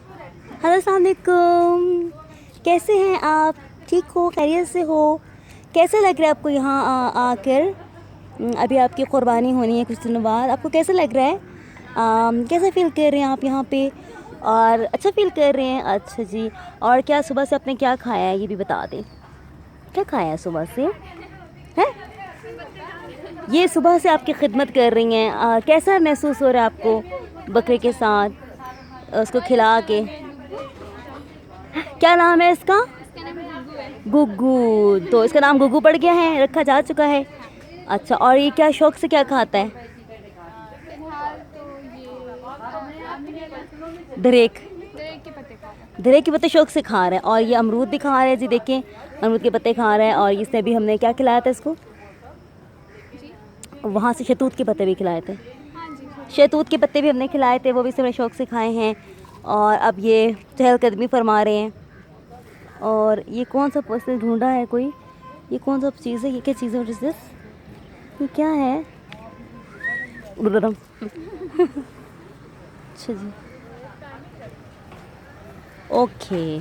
Hello अस्सलाम वालेकुम, कैसे हैं आप? ठीक हो, खैरियत से हो? कैसा लग रहा है आपको यहाँ आकर? अभी आपकी क़ुरबानी होनी है कुछ दिनों बाद, आपको कैसा लग रहा है? कैसा फ़ील कर रहे हैं आप यहाँ पे? और अच्छा फ़ील कर रहे हैं? अच्छा जी। और क्या सुबह से आपने क्या खाया है ये भी बता दें। क्या खाया है सुबह से? हैं? ये सुबह से आपकी खिदमत कर रही हैं, कैसा महसूस हो रहा है आपको बकरे के साथ उसको खिला के? क्या नाम है इसका? गुग्गू। तो इसका नाम गुग्गू पड़ गया है, रखा जा चुका है। अच्छा, और ये क्या शौक से क्या खाता है? धरेक। धरेक के पत्ते शौक से खा रहे हैं। और ये अमरूद भी खा रहे हैं जी, देखें अमरूद के पत्ते खा रहे हैं। और इसने भी हमने क्या खिलाया था इसको? वहाँ से शहतूत के पत्ते भी खिलाए थे। शहतूत के पत्ते भी हमने खिलाए थे, वो भी इसने शौक से खाए हैं। और अब ये चहलकदमी फरमा रहे हैं। और ये कौन सा पर्सन ढूंढा है कोई? ये कौन सा चीज़ है? ये क्या चीज़ है? What is this? ये क्या है? अच्छा जी, ओके।